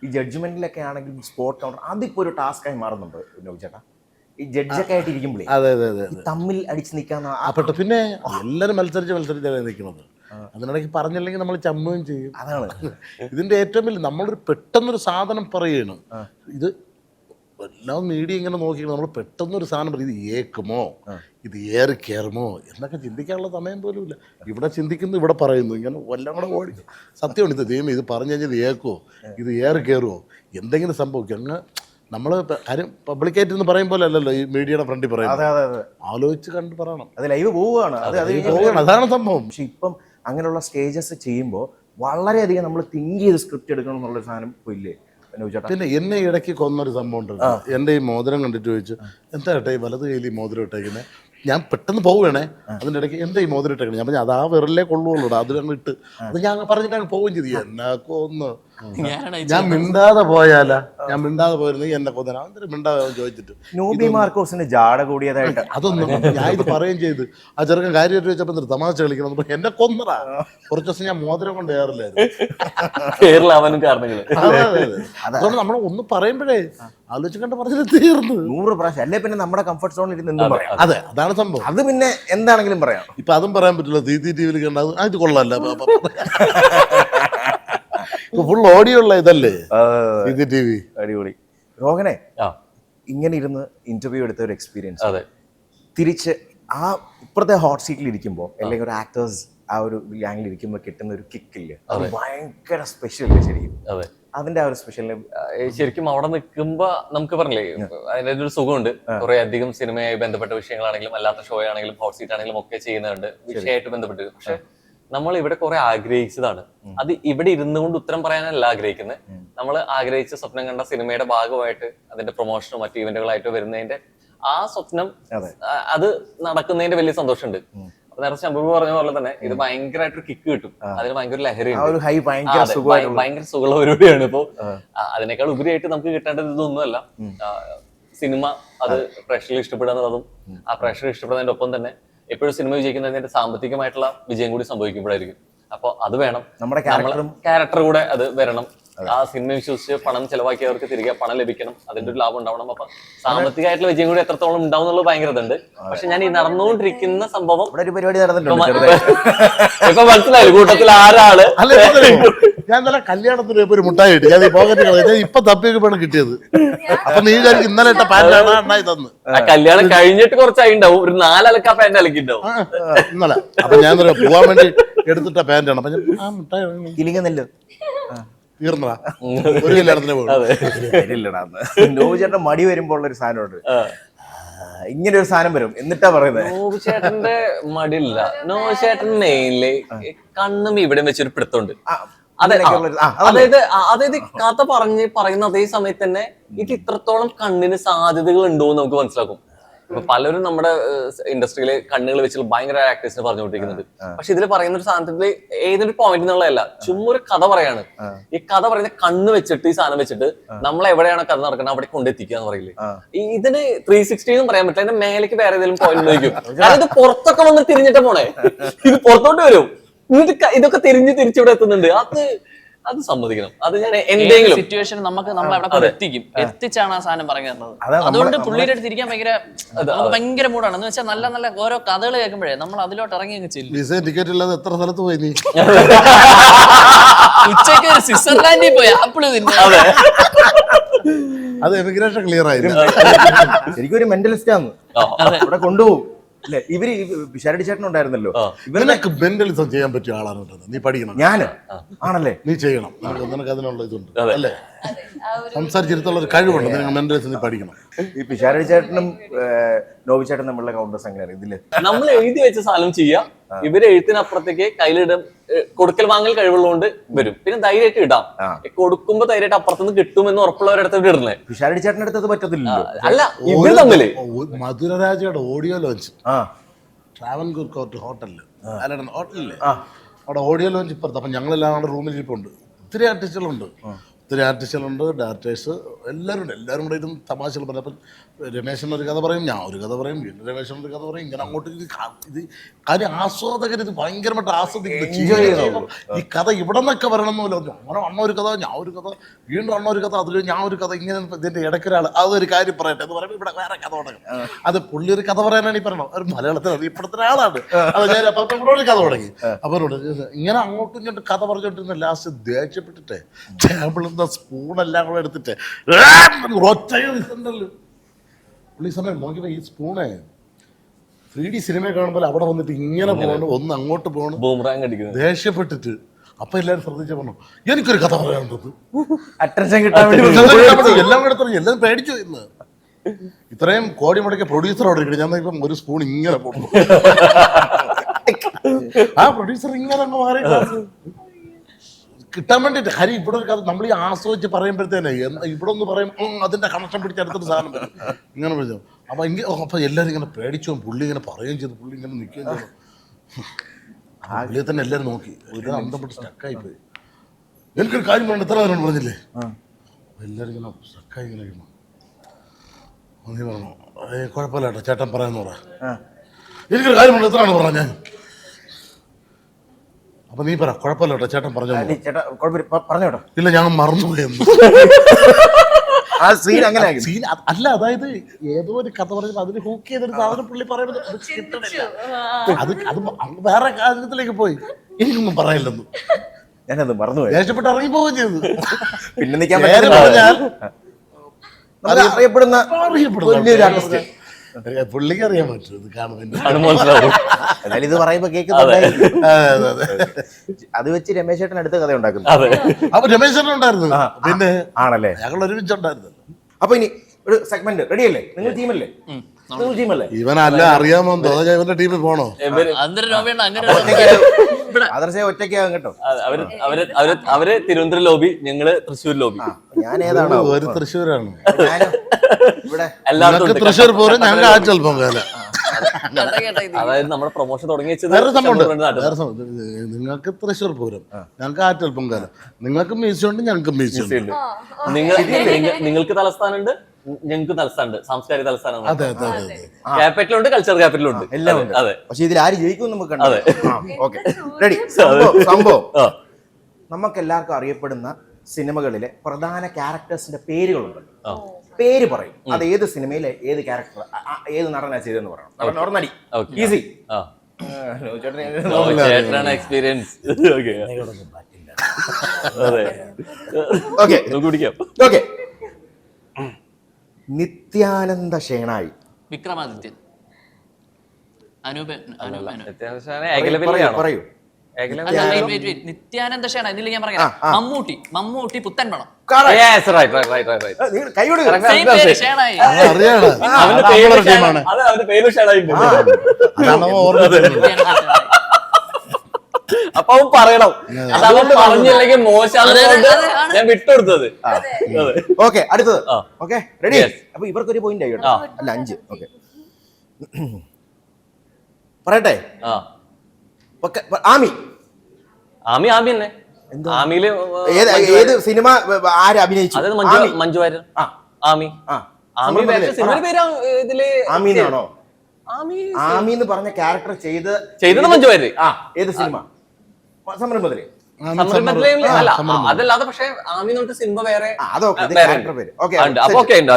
ഈ ജഡ്ജ്മെന്റിലൊക്കെ ആണെങ്കിൽ സ്പോട്ട് കൗണ്ടർ അതിപ്പോ ഒരു ടാസ്ക് ആയി മാറുന്നുണ്ട് നോബി ചേട്ടാ. ഈ ജഡ്ജൊക്കെ ആയിട്ട് ഇരിക്കുമ്പോഴേ അതെ അതെ അതെ തമ്മിൽ അടിച്ച് നിൽക്കാന്ന്. പിന്നെ എല്ലാവരും മത്സരിച്ചാണ് നിൽക്കുന്നത്. അതിനിടയ്ക്ക് പറഞ്ഞില്ലെങ്കിൽ നമ്മൾ ചമ്മുകയും ചെയ്യും. അതാണ് ഇതിന്റെ ഏറ്റവും വലിയ, നമ്മളൊരു പെട്ടെന്നൊരു സാധനം പറയുകയാണ്. ഇത് എല്ലാം മീഡിയ ഇങ്ങനെ നോക്കിയാണ് നമ്മൾ പെട്ടെന്നൊരു സാധനം പറയും. ഇത് ഏക്കുമോ, ഇത് ഏറി കയറുമോ എന്നൊക്കെ ചിന്തിക്കാനുള്ള സമയം പോലും ഇല്ല. ഇവിടെ ചിന്തിക്കുന്നു, ഇവിടെ പറയുന്നു, ഇങ്ങനെ എല്ലാം കൂടെ ഓടി. സത്യമാണ്. ഇത് ദൈവം ഇത് പറഞ്ഞു കഴിഞ്ഞാൽ ഇത് ഏക്കുമോ, ഇത് ഏറി കയറുമോ, എന്തെങ്കിലും സംഭവിക്കും. അങ്ങ് നമ്മൾ കാര്യം പബ്ലിക്കായിട്ട് എന്ന് പറയും പോലെ അല്ലല്ലോ ഈ മീഡിയയുടെ ഫ്രണ്ടിൽ പറയുന്നത്. ആലോചിച്ച് കണ്ട് പറയണം. അത് ലൈവ് പോവുകയാണ്, അതാണ് സംഭവം. പക്ഷെ ഇപ്പം അങ്ങനെയുള്ള സ്റ്റേജസ് ചെയ്യുമ്പോൾ വളരെയധികം നമ്മൾ തിങ്ക് ചെയ്ത് സ്ക്രിപ്റ്റ് എടുക്കണം എന്നുള്ളൊരു സാധനം ഇപ്പോൾ ഇല്ലേ? പിന്നെ എന്നെ ഇടയ്ക്ക് കൊന്നൊരു സംഭവം ഉണ്ട്. എൻ്റെ ഈ മോതിരം കണ്ടിട്ട് ചോദിച്ചു, എന്താ ഏട്ടാ ഈ വലത് കയ്യിൽ ഈ മോതിരം ഇട്ടേക്കുന്നത്? ഞാൻ പെട്ടെന്ന് പോവുകയാണേ, അതിൻ്റെ ഇടയ്ക്ക് എന്താ ഈ മോതിരം ഇട്ടേക്കണേ? ഞാൻ പറഞ്ഞു അതാ വിരലേ കൊള്ളുള്ളൂ, അതിലങ്ങ് ഇട്ട്. അത് ഞാൻ പറഞ്ഞിട്ട് അങ്ങ് പോവുകയും ചെയ്തു. എന്നെ കൊന്ന് ഞാൻ മിണ്ടാതെ പോയാലാ, ഞാൻ മിണ്ടാതെ പോയിരുന്നെങ്കിൽ എന്നെ കൊന്നാ. അന്നേരം മിണ്ടാതെ ചോദിച്ചിട്ട് നോബി മാർക്കോസിന് ജാട കൂടിയതായിട്ട് അതൊന്നും ഞാൻ ഇത് പറയുകയും ചെയ്തു. ആ ചെറുക്കൻ കാര്യമായിട്ട് വെച്ചപ്പോൾ തമാശ കളിക്കണം, എന്നെ കൊന്നടാ. കുറച്ച് ദിവസം ഞാൻ മോതിരം കൊണ്ട് കയറില്ലായിരുന്നു. അതുകൊണ്ട് നമ്മൾ ഒന്ന് പറയുമ്പോഴേ ആലോചിക്കണ്ട പറഞ്ഞത് തീർന്നു 100 പ്രാവശ്യം. അല്ലേ പിന്നെ നമ്മുടെ കംഫർട്ട് സോണിൽ ഇരുന്ന് എന്തും പറയാം. അതെ, അതാണ് സംഭവം. അത് പിന്നെ എന്താണെങ്കിലും പറയാം. ഇപ്പൊ അതും പറയാൻ പറ്റില്ല. CCTV കണ്ട അത് കൊള്ളാല്ല. ഫുൾ ഓഡിയോ ഉള്ള ഇതല്ലേ CCTV. അടിപൊളി. രോഹനെ, ഇങ്ങനെ ഇരുന്ന് ഇന്റർവ്യൂ എടുത്ത ഒരു എക്സ്പീരിയൻസ് തിരിച്ച് ആ ഇപ്പുറത്തെ ഹോട്ട് സീറ്റിൽ ഇരിക്കുമ്പോൾ, അല്ലെങ്കിൽ ഒരു ആക്ടേഴ്സ് ആ ഒരു ഗ്യാങ്ങിൽ ഇരിക്കുമ്പോൾ കിട്ടുന്ന ഒരു കിക്കില്ലേ, അത് ഭയങ്കര സ്പെഷ്യൽ ശരിക്കും. അതിന്റെ ആ ഒരു സ്പെഷ്യൽ ശരിക്കും അവിടെ നിൽക്കുമ്പോ നമുക്ക് പറഞ്ഞില്ലേ അതിന്റെ ഒരു സുഖമുണ്ട്. കുറെ അധികം സിനിമയായി ബന്ധപ്പെട്ട വിഷയങ്ങളാണെങ്കിലും അല്ലാത്ത ഷോ ആണെങ്കിലും ഹോട്ട് സീറ്റ് ആണെങ്കിലും ഒക്കെ ചെയ്യുന്നുണ്ട് വിഷയമായിട്ട് ബന്ധപ്പെട്ട്. പക്ഷെ നമ്മൾ ഇവിടെ കുറെ ആഗ്രഹിച്ചതാണ്. അത് ഇവിടെ ഇരുന്നു കൊണ്ട് ഉത്തരം പറയാനല്ല ആഗ്രഹിക്കുന്നത്. നമ്മൾ ആഗ്രഹിച്ച സ്വപ്നം കണ്ട സിനിമയുടെ ഭാഗമായിട്ട് അതിന്റെ പ്രൊമോഷനോ മറ്റു ഇവന്റുകളായിട്ടോ വരുന്നതിന്റെ ആ സ്വപ്നം അത് നടക്കുന്നതിന്റെ വലിയ സന്തോഷമുണ്ട്. നേരത്തെ ശംഭു പറഞ്ഞ പോലെ തന്നെ ഇത് ഭയങ്കരമായിട്ടൊരു കിക്ക് കിട്ടും. അതിന് ഭയങ്കര ലഹരിയുണ്ട്, ഭയങ്കര സുഖമുള്ള പരിപാടിയാണ്. ഇപ്പൊ അതിനേക്കാൾ ഉപരിയായിട്ട് നമുക്ക് കിട്ടേണ്ടത് ഇതൊന്നുമല്ല. സിനിമ അത് പ്രേക്ഷകർ ഇഷ്ടപ്പെടുക എന്നുള്ളതും ആ പ്രേക്ഷകർ ഇഷ്ടപ്പെടുന്നതിന്റെ ഒപ്പം തന്നെ എപ്പോഴും സിനിമ വിജയിക്കുന്നതിന്റെ സാമ്പത്തികമായിട്ടുള്ള വിജയം കൂടി സംഭവിക്കുമ്പോഴായിരിക്കും. അപ്പൊ അത് വേണം, നമ്മുടെ ക്യാരക്ടർ കൂടെ അത് വരണം. ആ സിനിമ വിശ്വസിച്ച് പണം ചെലവാക്കിയവർക്ക് തിരികെ പണം ലഭിക്കണം, അതിന്റെ ഒരു ലാഭം ഉണ്ടാവണം. അപ്പൊ സാമ്പത്തികമായിട്ടുള്ള വിജയം കൂടി എത്രത്തോളം ഉണ്ടാവും എന്നുള്ളത് ഭയങ്കര ഇതുണ്ട്. പക്ഷെ ഞാൻ ഈ നടന്നുകൊണ്ടിരിക്കുന്ന സംഭവം ഇപ്പൊ മനസ്സിലായി കൂട്ടത്തിൽ ആരാള്. ഞാൻ ഇന്നലെ കല്യാണത്തിന് ഒരു മുട്ടായി കിട്ടി, ഞാൻ ഈ പോക്കറ്റ് കളഞ്ഞ ഇപ്പൊ തപ്പിയൊക്കെ കിട്ടിയത്. അപ്പൊ നീ ഇന്നലെ ഇട്ട പാന്റാണ് ഉണ്ടായി തന്നു. ആ കല്യാണം കഴിഞ്ഞിട്ട് കുറച്ചായി ഉണ്ടാവും, ഒരു 4 അലക്ക പാന്റ് അലക്കിണ്ടാവും ഇന്നലെ. അപ്പൊ ഞാൻ പോവാൻ വേണ്ടി എടുത്തിട്ട പാന്റാണ്. അപ്പൊ ആ മുട്ടായി കിളിങ്ങന്നല്ലോ തീർന്നടാ, ഒരു കല്യാണത്തിന് പോകും. നോബിചേട്ടൻ മടി വരുമ്പോൾ ഉള്ളൊരു സാധനമുണ്ട്, ഇങ്ങനെ ഒരു സാധനം വരും എന്നിട്ടാ പറയുന്നത്. നോബിചേട്ടന്റെ മടിയില്ല. നോബിചേട്ടൻ മെയിൻലി കണ്ണും ഇവിടെ വെച്ചൊരു പിടുത്തമുണ്ട്. അതായത് കഥ പറയുന്ന അതേ സമയത്ത് തന്നെ ഇത് ഇത്രത്തോളം കണ്ണിന് സാധ്യതകൾ ഉണ്ടോ എന്ന് നമുക്ക് മനസ്സിലാക്കും. ഇപ്പൊ പലരും നമ്മുടെ ഇൻഡസ്ട്രിയില് കണ്ണുകൾ വെച്ച് ഭയങ്കര ആക്ടേഴ്സിന് പറഞ്ഞുകൊണ്ടിരിക്കുന്നുണ്ട്. പക്ഷെ ഇതിൽ പറയുന്ന ഒരു സാധനത്തിൽ ഏതൊരു പോയിന്റ് എന്നുള്ളതല്ല, ചുമ്മാ ഒരു കഥ പറയാണ്. ഈ കഥ പറയുന്ന കണ്ണ് വെച്ചിട്ട് ഈ സാധനം വെച്ചിട്ട് നമ്മൾ എവിടെയാണ് കഥ നടക്കുന്നത് അവിടെ കൊണ്ടെത്തിക്കുക എന്ന് പറയില്ലേ. ഇതിന് 360 എന്നും പറയാൻ പറ്റില്ല, അതിന്റെ മേലേക്ക് വേറെ ഏതെങ്കിലും പോയിന്റ് നോക്കും. കാരണം ഇത് പുറത്തൊക്കെ വന്ന് തിരിഞ്ഞിട്ട് പോണേ, ഇത് പുറത്തോട്ട് വരും, എന്നിട്ട് ഇതൊക്കെ തിരിച്ചിവിടെ എത്തുന്നുണ്ട്. അത് അത് സമ്മതിക്കണം. അത് ഞാൻ എന്തെങ്കിലും സിറ്റുവേഷൻ നമ്മൾ അവിടെ എത്തിക്കും, എത്തിച്ചാണ് ആ സാധനം പറഞ്ഞു തരുന്നത്. അതുകൊണ്ട് പുള്ളിയുടെ അടുത്ത് ഇരിക്കാൻ ഭയങ്കര മൂടാണ്. എന്ന് വെച്ചാൽ നല്ല നല്ല ഓരോ കഥകൾ കേൾക്കുമ്പോഴേ നമ്മൾ അതിലോട്ട് ഇറങ്ങി അങ്ങ് ചെല്ലും. വിസ ടിക്കറ്റ് ഇല്ലാതെ എത്ര സ്ഥലത്ത് പോയി നീ? ഉച്ചയ്ക്ക് സ്വിറ്റ്സർലാൻഡിൽ പോയി ആപ്പിള് തിന്നെ. അത് എമിഗ്രേഷൻ ക്ലിയർ ആയില്ല. ശരിക്കും മെന്റലിസ്റ്റ് ആണ്, ഇവിടെ കൊണ്ടുപോകും. അല്ലെ ഇവര് പിഷാരടി ചേട്ടൻ ഉണ്ടായിരുന്നല്ലോ, ഇവനൊക്കെ മെന്റലിസം ചെയ്യാൻ പറ്റിയ ആളാണ് കേട്ടോ. നീ പഠിക്കണം. ഞാന് ആണല്ലേ, നീ ചെയ്യണം. നിനക്ക് അതിനുള്ള ഇതുണ്ട് അല്ലേ, സംസാരിച്ചിരുത്തുള്ള ഒരു കഴിവുണ്ട്. നിനക്ക് മെന്റലിസം നീ പഠിക്കണം. ഈ പിഷാരടി ചേട്ടനും നോബി ചേട്ടനും തമ്മിലുള്ള കൗണ്ടേഴ്സ് എങ്ങനെയാണ് ഇതില്? നമ്മൾ എഴുതി വെച്ച സാധനം ചെയ്യാം, ഇവര് എഴുത്തിനപ്പുറത്തേക്ക് കയ്യിലിടും. കൊടുക്കൽ വാങ്ങൽ കഴിവുള്ളതുകൊണ്ട് വരും. പിന്നെ ധൈര്യമായിട്ട് ഇടാം. കൊടുക്കുമ്പോ ധൈര്യമായിട്ട് അപ്പുറത്തുനിന്ന് കിട്ടുമെന്ന് ഉറപ്പുള്ളവരടുത്ത് ഇടുന്നത്. പിഷാരടി ചേട്ടൻ്റെ അടുത്ത് അത് പറ്റത്തില്ലല്ലോ. അല്ല, ഇവര് തമ്മില് മധുരരാജയുടെ ഓഡിയോ ലോഞ്ച് ട്രാവൻകൂർ കോർട്ട് ഹോട്ടലില് ഹോട്ടലില്ലേ, അവിടെ ഓഡിയോ ലോഞ്ച് ഇപ്പുറത്ത്. അപ്പം ഞങ്ങളെല്ലാം അവിടെ റൂമിൽ ഇരിപ്പുണ്ട്. ഒത്തിരി ആർട്ടിസ്റ്റുകളുണ്ട്, ഡയറക്ടേഴ്സ് എല്ലാവരും കൂടെ ഇരുന്ന് തമാശകൾ പറയും. അപ്പം രമേശൻ ഒരു കഥ പറയും, ഞാൻ ഒരു കഥ പറയും, വീണ്ടും രമേശൻ ഒരു കഥ പറയും. ഇങ്ങനെ അങ്ങോട്ട് ഇത് കാര്യം ആസ്വാദകർ ഇത് ഭയങ്കരമായിട്ട് ആസ്വദിക്കുന്നു. ഈ കഥ ഇവിടെ നിന്നൊക്കെ വരണമെന്നില്ല. അങ്ങനെ അണ്ണ ഒരു കഥ, ഞാൻ ഒരു കഥ, വീണ്ടും അണ്ണ ഒരു കഥ, അതിൽ ഞാൻ ഒരു കഥ, ഇങ്ങനെ ഇതിൻ്റെ ഇടയ്ക്കൊരാൾ അതൊരു കാര്യം പറയട്ടെ എന്ന് പറയുമ്പോൾ ഇവിടെ വേറെ കഥ തുടങ്ങും. അത് പുള്ളി ഒരു കഥ പറയാനാണ് ഈ പറയണം. ഒരു മലയാളത്തിൽ അറിയപ്പെടുന്ന ഒരാളാണ്. അത് ഞാൻ അപ്പം ഇവിടെ ഒരു കഥ തുടങ്ങി. അവരോട് ഇങ്ങനെ അങ്ങോട്ടും ഇങ്ങോട്ടും കഥ പറഞ്ഞുകൊണ്ടിരുന്ന ലാസ്റ്റ് ദേഷ്യപ്പെട്ടിട്ട് ടേബിളിൽ നിന്ന് സ്പൂണെല്ലാം കൂടെ എടുത്തിട്ട് ഒറ്റയുണ്ടല്ലോ പുള്ളി സമയം നോക്കിയപ്പോ ഈ സ്പൂണേ 3D സിനിമ കാണുമ്പോൾ അവിടെ വന്നിട്ട് ഇങ്ങനെ പോകണം, ഒന്ന് അങ്ങോട്ട് പോകണം, ദേഷ്യപ്പെട്ടിട്ട്. അപ്പൊ എല്ലാവരും ശ്രദ്ധിച്ച പറഞ്ഞു, എനിക്കൊരു കഥ പറയാനുള്ളത്. അറ്റൻഷൻ കിട്ടാൻ വേണ്ടി എല്ലാം കൂടെ എല്ലാം പേടിച്ചു ഇന്ന്. ഇത്രയും കോടി മുടക്കിയ പ്രൊഡ്യൂസർ അവിടെ ഇരിക്കണം. ഞാൻ ഇപ്പം ഒരു സ്പൂൺ ഇങ്ങനെ പോകുന്നു, ആ പ്രൊഡ്യൂസർ ഇങ്ങനെ അങ്ങ് മാറി കിട്ടാൻ വേണ്ടിയിട്ട്. ഹരി ഇവിടെ ഒരു കഥ നമ്മൾ ഈ ആസ്വദിച്ച് പറയുമ്പോഴത്തേനെ ഇവിടെ ഒന്ന് പറയും, അതിന്റെ കണക്ഷൻ പിടിച്ച് അടുത്തൊരു സാധനം വരും, ഇങ്ങനെ വിളിച്ചു. അപ്പൊ അപ്പൊ എല്ലാവരും ഇങ്ങനെ പേടിച്ചു. പുള്ളി ഇങ്ങനെ പറയുകയും ചെയ്തു, പുള്ളി ഇങ്ങനെ നിൽക്കുകയും ചെയ്തു. പുള്ളിയെ തന്നെ എല്ലാവരും നോക്കി, ഒരു അന്തപ്പെട്ട് സ്റ്റക്കായി പോയി. എനിക്കൊരു കാര്യം പറഞ്ഞു, എത്ര നേരം പറഞ്ഞില്ലേ? എല്ലാവരും ഇങ്ങനെ സ്റ്റക്കായി ഇങ്ങനെ ഇരുന്നു. നീ പറഞ്ഞു, കുഴപ്പമില്ല കേട്ടോ ചേട്ടൻ പറയാന്ന് പറ. എനിക്കൊരു കാര്യം പറഞ്ഞു, എത്രയാണ് പറഞ്ഞ ഞാൻ. അപ്പൊ നീ പറ, കുഴപ്പമില്ല കേട്ടോ ചേട്ടൻ പറഞ്ഞോ. പറഞ്ഞോട്ടോ. ഇല്ല, ഞാൻ മറന്നുപോയെന്ന്. ആ സീൻ അങ്ങനെ സീൻ അല്ല, അതായത് ഏതോ ഒരു കഥ പറയുമ്പോൾ അതിന് ഹൂക്ക് ചെയ്തൊരു സാധനം പുള്ളി പറയുന്നത് അത് വേറെ കാര്യത്തിലേക്ക് പോയി. എനിക്കൊന്നും പറയില്ലെന്ന് ഞാനത് മറന്നുപോയി. ദേഷ്യപ്പെട്ട് ഇറങ്ങി പോവുകയും ചെയ്തു. പിന്നെ നിൽക്കാൻ പറഞ്ഞാൽ അറിയപ്പെടുന്ന പുള്ളിക്ക് അറിയാൻ പറ്റും ഇത് കാണുന്നതിന്റെ. എന്നാലും ഇത് പറയുമ്പോ കേൾക്കുന്നുണ്ട്. അത് വെച്ച് രമേശ് ചേട്ടൻ അടുത്ത കഥ ഉണ്ടാക്കുന്നു. അപ്പൊ രമേശ് ചേട്ടൻ ഉണ്ടായിരുന്നു. പിന്നെ ആണല്ലേ, ഞങ്ങൾ ഒരുമിച്ചുണ്ടായിരുന്നു. അപ്പൊ ഇനി ഒരു സെഗ്മെന്റ് റെഡിയല്ലേ? നിങ്ങൾ ടീമല്ലേ? നിങ്ങൾ ടീമല്ലേ? ഇവനല്ല അറിയാമോ തോന്നാ ഇവന്റെ ടീമിൽ പോണോ? ആദർശ ഒറ്റയ്ക്കാകും കേട്ടോ. അവര് തിരുവനന്തപുരം ലോബി, ഞങ്ങള് തൃശ്ശൂർ ലോബി. ഞാൻ ഏതാണോ? ഒരു തൃശ്ശൂരാണ്. ഇവിടെ എല്ലാവർക്കും തൃശ്ശൂർ പോരും, ഞങ്ങൾക്ക് ആഴ്ച പൊങ്കാല. അതായത് നമ്മുടെ പ്രൊമോഷൻ തുടങ്ങി വെച്ചത് നിങ്ങൾക്ക് തൃശ്ശൂർ പൂരം, ഞങ്ങൾക്ക് ആറ്റൽ പൊങ്കാല. നിങ്ങൾക്ക് മ്യൂസിയം ഉണ്ട്, ഞങ്ങൾക്ക് മ്യൂസിയം ഉണ്ട്. നിങ്ങൾക്ക് തലസ്ഥാനുണ്ട്, ഞങ്ങൾക്ക് തലസ്ഥാനുണ്ട്, സാംസ്കാരിക തലസ്ഥാനം. അതെ അതെ അതെ. ക്യാപിറ്റലുണ്ട്, കൾച്ചർ ക്യാപിറ്റലുണ്ട്, എല്ലാം ഉണ്ട്. അതെ. പക്ഷെ ഇതിൽ ആര് ജയിക്കും നമുക്ക് കണ്ടോ? Okay, ready. സംഭവം നമുക്ക് എല്ലാവർക്കും അറിയപ്പെടുന്ന സിനിമകളിലെ പ്രധാന ക്യാരക്ടേഴ്സിന്റെ പേരുകളുണ്ട്. പേര് പറയും, അത് ഏത് സിനിമയിലെ ഏത് ക്യാരക്ടർ, ഏത് നടനാ ചെയ്തെന്ന് പറയണം. നടി. Easy. Experience. Okay. Nithyananda Shenoy. Vikramadithyan. പറയൂ. നിത്യാനന്ദ ഷേണ. ഇതിൽ ഞാൻ പറയാം, മമ്മൂട്ടി പുത്തൻ പണം. അപ്പൊ അവൻ പറയണം, അതവൻ പറഞ്ഞില്ലെങ്കിൽ മോശമാണ് ഞാൻ വിട്ടുകൊടുത്തത്. ഓക്കെ, അടുത്തത്. Okay, ready. അപ്പൊ ഇവർക്കൊരു പോയിന്റ് ആയി കേട്ടോ. അല്ല, 5. ഓക്കെ, പറയട്ടെ. ആമി തന്നെ. ആമിയില് ഏത് സിനിമ ആര് അഭിനയിച്ചു? അതായത് മഞ്ജു വാര്യർ. ആമി ആമിന്നാണോ? ആമി എന്ന് പറഞ്ഞ ക്യാരക്ടർ ചെയ്തത് മഞ്ജു വാര്യർ. ഏത് സിനിമ? സംരംഭത്തില് സമ്മർദ്ദത്തിലെ അല്ല അതല്ലാതെ പക്ഷെ ആമി എന്ന് പറഞ്ഞ സിനിമ വേറെ അതൊക്കെ ഇത് വേറെ character പേര്. Okay, ഉണ്ട്. അപ്പൊ ഓക്കെ ഉണ്ട്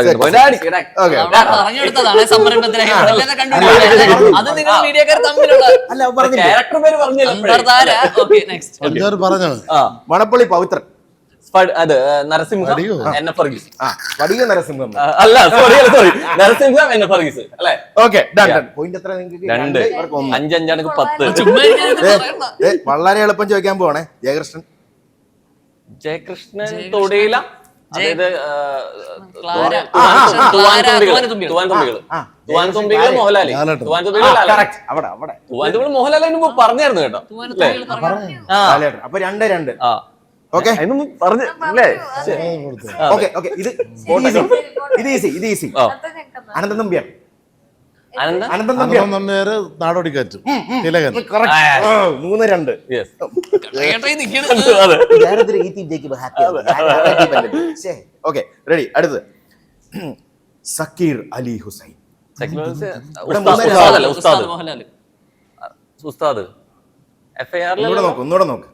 Okay. പറഞ്ഞെടുത്തതാണ് സംരംഭത്തിനായി അത് നിങ്ങൾ മീഡിയക്കാർ തമ്മിലുള്ള അല്ല അവൻ പറഞ്ഞില്ലേ? ക്യാരക്ടർ പേര് പറഞ്ഞില്ല അന്തർധാര. Okay, next. അഞ്ചാറ് പറഞ്ഞത് ആ മണപ്പള്ളി പവിത്രൻ. അത് നരസിംഹ അടിയോ? എന്നെ ഫർഗീസ് വടിക നരസിംഹം. അല്ല സോറി നരസിംഹം എന്നെ ഫർഗീസ് അല്ലേ ഓക്കെ പോയിന്റ് എത്ര നിങ്ങൾക്ക്? 2 ഇവർക്ക് 1. 5 5 10 ചുമ്മാ ഇരിക്കരുത്, പറയണ്ട. വളരെ എളുപ്പം ചോദിക്കാൻ പോവാണേ. ജയകൃഷ്ണൻ. ജയകൃഷ്ണൻ തൊടിയില അതായത് ക്ലാര. തൂവാൻതുമ്പികൾ മോഹൻലാലി ലാലേട്ടൻ. തൂവാൻതുമ്പികൾ Correct. അവിടെ അവിടെ തൂവാൻതുമ്പികൾ മോഹൻലാൽ അതിന് മുമ്പ് പറഞ്ഞായിരുന്നു കേട്ടോ അല്ലേ ആ ലാലേട്ടൻ. അപ്പൊ 2-2. ആ ഓക്കെ അതിന് പറഞ്ഞു അല്ലേ ഓക്കെ ഓക്കെ. ഇത് ഈസി. ആ അനന്തൻ നമ്പ്യാർ. അനന്ത അനന്തൻ നമ്പ്യാർ. നമ്മേര് നാടോടിക്കാറ്റും തിലകൻ. 3-2. യെസ് കേട്ടോ ഈ നിക്കണത്. അതെ ഓക്കെ റെഡി. അടുത്ത് സക്കീർ അലി ഹുസൈൻ. ഉസ്താദ് ഉസ്താദ് മോഹൻലാൽ. ഉസ്താദ് FIR ഒന്നുകൂടെ നോക്ക്.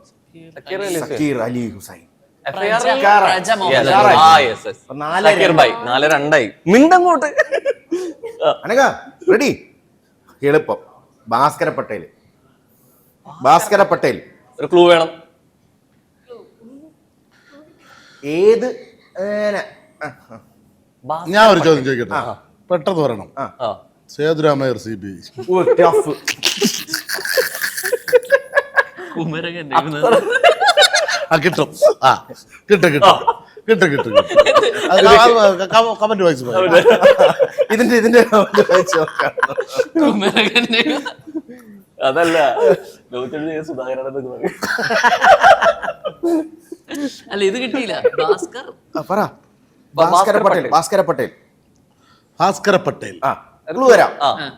സക്കീർ അലി ഹുസൈൻ. പ്രജ മോഹൻലാൽ. അപ്പൊ 4-2. 4-2 മിണ്ടങ്ങോട്ട് അനക റെഡി. എളുപ്പം. ഭാസ്കര പട്ടേൽ. ഒരു ക്ലൂ വേണം ഏത് ഞാൻ ഒരു ചോദ്യം ചോദിക്കട്ടെ, പെട്ടെന്ന് പറയണം. ആ സേതുരാമയ്യർ CBI. ടഫ്. കുമരകൻ. കിട്ടും. കമന്റ് വായിച്ചു ഇതിന്റെ കുമരകൻ. അതല്ല സുധാകരൻ അല്ല ഇത് കിട്ടിയില്ല. ഭാസ്കർ. പറ. ഭാസ്കര പട്ടേൽ. ആ ക്ലൂ തരാം.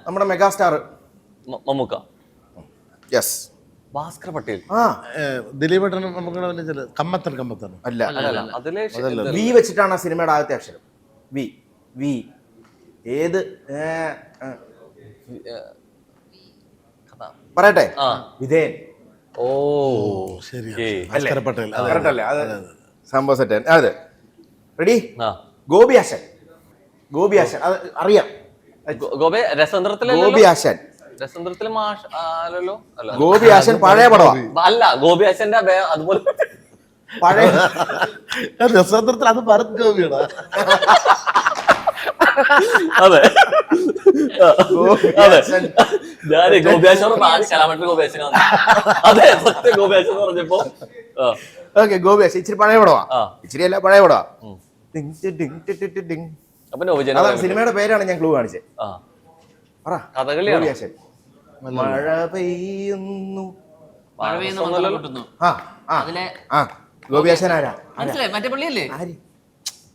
നമ്മുടെ മെഗാസ്റ്റാർ മമ്മൂക്ക. യെസ്. ഭാസ്കർ പട്ടേൽ. ആ ദിലീപേട്ടനും നമുക്ക് കമ്മത്തൻ അല്ല. അല്ലല്ല അതിലെ വി വെച്ചിട്ടാണ് ആ സിനിമയുടെ ആദ്യത്തെ അക്ഷരം. വി ഏത് പറയട്ടെ. വിധേയൻ. ഓ ശരി. ഓക്കേ. ഭാസ്കര പട്ടേൽ. Correct അല്ലേ? അത് സംഭവം സെറ്റ്. അതെ റെഡി. ആ ഗോപി ആശാൻ. അത് അറിയാം. ഗോപി രസതന്ത്രത്തിലെ ഗോപി ആശാൻ. രസതന്ത്രത്തിലെ മാഷ് അല്ലല്ലോ അല്ല ഗോപി ആശാൻ പഴയ പടവാ. അല്ല ഗോപി ആശന്റെ അതുപോലെ പഴയ രസതന്ത്രത്തിൽ അത് ഭരത് ഗോപിയാണ്. അതെ ഗോപി അതെ ആശാൻ. ഞാൻ ഗോപിയാശോട് കലാമണ്ഡലം ഗോപിയാശനാണ്. അതെ സത്യം ഗോപിയാശൻ എന്ന് പറഞ്ഞപ്പോ ഓക്കെ ഗോപി ആശാൻ ഇച്ചിരി പഴയ പടവാ. ഇച്ചിരി അല്ല പഴയ പടവാ. അപ്പൊ നവജന അതാണ് സിനിമയുടെ പേരാണ് ഞാൻ ക്ലൂ കാണിച്ചത്. പറ. കഥകളിയാണ്. ഗോപി ആശാൻ. മഴ പെയ്യുന്നു. മഴ പെയ്യുന്ന മന്ത്രം കൂട്ടുന്നു. അതിലെ ഗോപി ആശാൻ ആരാ? മനസ്സിലായി മറ്റേ പള്ളിയല്ലേ? ആര്?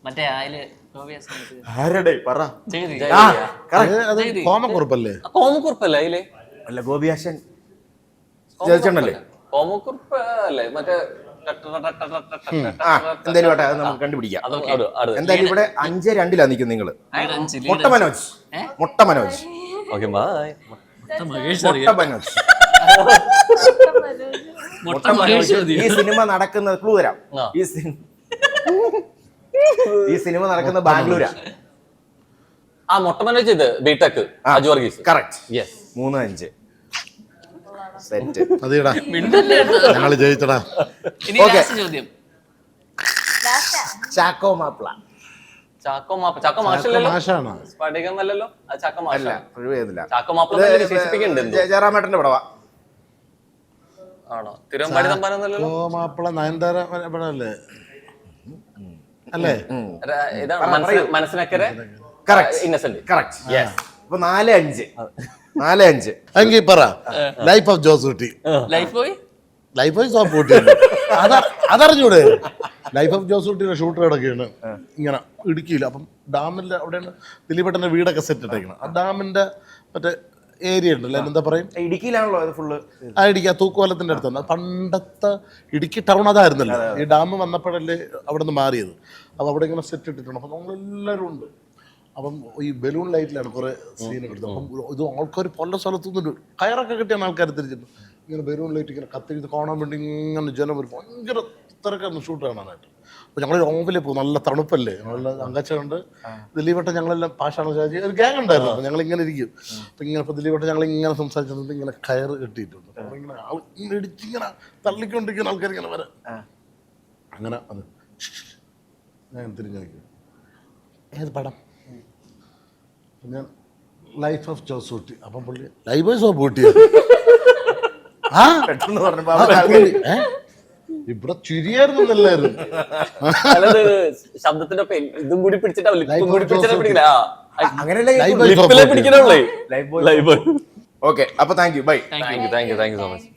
മറ്റേ ആയില് ഗോപി ആശാൻ. ആരുടെ പറ. ജഗതി. അത് കോമക്കുറുപ്പല്ലേ? കോമക്കുറുപ്പല്ലേ അതിലെ അല്ല ഗോപി ആശാൻ ചോദിച്ചിട്ടുണ്ടല്ലേ? കോമക്കുറുപ്പ് അല്ലേ മറ്റേ എന്തായാലും വേട്ടെ അത് നമുക്ക് കണ്ടുപിടിക്കാം. എന്തായാലും ഇവിടെ 5-2 നിൽക്കും നിങ്ങള്. മൊട്ട മനോജ്. Okay bye. മൊട്ട മനോജ്. ഈ സിനിമ നടക്കുന്നത് ക്ലൂ തരാം. ഈ സിനിമ നടക്കുന്നത് ബാംഗ്ലൂരാ. ആ മൊട്ട മനോജ് ഇത് BTech Aju Varghese. Correct. Yes 3-5 set. അതേടാ ഞങ്ങള് ജയിച്ചടാ. ചോദ്യം. ചാക്കോ മാപ്പിള. ചാക്കോ മാഷല്ലല്ലോ. മാഷാണ്. സ്ഫടികം അല്ലല്ലോ. ചാക്കോ മാഷ അല്ല ഒഴിവേദില്ല. ചാക്കോ മാപ്പിള വിശേഷിപ്പിക്കുന്നുണ്ട്. ജയറാമേട്ടന്റെ പടവാ. ആണോ തിരുവമ്പാടി തമ്പാനൊന്നല്ലോ. മാപ്പിള നയൻതാര അല്ലേ? അല്ലേ? ഇതാണ് മനസ്സിനക്കരെ ഇന്നസെന്റ്. കറക്റ്റ്. അപ്പൊ 4-5 എങ്കിൽ പറ. Life of Josutty. Lifebuoy. Life of soap കൂട്ടി അതറിഞ്ഞൂടെ? ലൈഫ് ഓഫ് ജോസൂട്ടിയുടെ ഷൂട്ടർ കിടക്കുകയാണ് ഇങ്ങനെ ഇടുക്കിയില്ല. അപ്പം ഡാമിന്റെ അവിടെയാണ് ദിലീപേട്ടന്റെ വീടൊക്കെ സെറ്റ് ഇട്ടേക്കണം. ആ ഡാമിന്റെ മറ്റേ ഏരിയ ഉണ്ടല്ലോ, എന്താ പറയും, ഇടുക്കിയിലാണല്ലോ അത് ഫുള്ള്. ആ ഇടുക്കി ആ തൂക്കുപാലത്തിന്റെ അടുത്താണ്. പണ്ടത്തെ ഇടുക്കി ടൗൺ അതായിരുന്നല്ലോ. ഈ ഡാം വന്നപ്പോഴല്ലേ അവിടെ നിന്ന് മാറിയത്. അപ്പോൾ അവിടെ ഇങ്ങനെ സെറ്റ് ഇട്ടിട്ടുണ്ട്. അപ്പം നമ്മളെല്ലാവരും ഉണ്ട്. അപ്പം ഈ ബലൂൺ ലൈറ്റിലാണ് കുറേ സീനൊക്കെ എടുത്തത്. അപ്പം ഇത് ആൾക്കാർ പല സ്ഥലത്തുനിന്നുണ്ട്. കയറൊക്കെ കിട്ടിയാണ് ആൾക്കാർ തിരിച്ചിട്ടുണ്ട്. ഇങ്ങനെ ബലൂൺ ലൈറ്റ് ഇങ്ങനെ കത്തി ഇത് കാണാൻ വേണ്ടി ഇങ്ങനെ ജനം ഒരു ഭയങ്കര തിരക്കായിരുന്നു ഷൂട്ട് കാണാനായിട്ട്. അപ്പോൾ ഞങ്ങൾ രാവിലെ പോകും, നല്ല തണുപ്പല്ലേ, നല്ല അങ്കച്ചുണ്ട് ദിലീപേട്ടൻ, ഞങ്ങളെല്ലാം പാഷാണ ഷാജി ഒരു ഗ്യാങ് ഉണ്ടായിരുന്നു. അപ്പോൾ ഞങ്ങൾ ഇങ്ങനെ ഇരിക്കും. അപ്പം ഇങ്ങനെ ഇപ്പോൾ ദിലീപേട്ടൻ ഞങ്ങൾ ഇങ്ങനെ സംസാരിച്ചിട്ടുണ്ട്, ഇങ്ങനെ കയറ് കെട്ടിയിട്ടുണ്ട്. അപ്പോൾ ഇങ്ങനെ ആൾ ഇങ്ങനെ ഇടിച്ചിങ്ങനെ തള്ളിക്കൊണ്ടിരിക്കുന്ന ആൾക്കാർ ഇങ്ങനെ വരാം. അങ്ങനെ അത് ഞാൻ തിരിഞ്ഞു നിൽക്കും, ഏത് പടം? ഞാൻ ലൈഫ് ഓഫ് ജോസൂട്ടി. അപ്പം പുള്ളി ലൈഫ് ഓഫ് ബൂട്ടി. ആ പെട്ടെന്ന് പറഞ്ഞപ്പോ ഇവിടെ ചിരിയായിരുന്നു എല്ലാവരും. അതായത് ശബ്ദത്തിന്റെ ഒപ്പം ഇതും കൂടി പിടിച്ചിട്ടാവില്ല, ഇതും കൂടി പിടിച്ചിട്ടാ പിടിക്കില്ല. അങ്ങനെയല്ലേ പിടിക്കണേ. Lifebuoy. ഓക്കെ, അപ്പൊ thank you, bye. Thank you so much.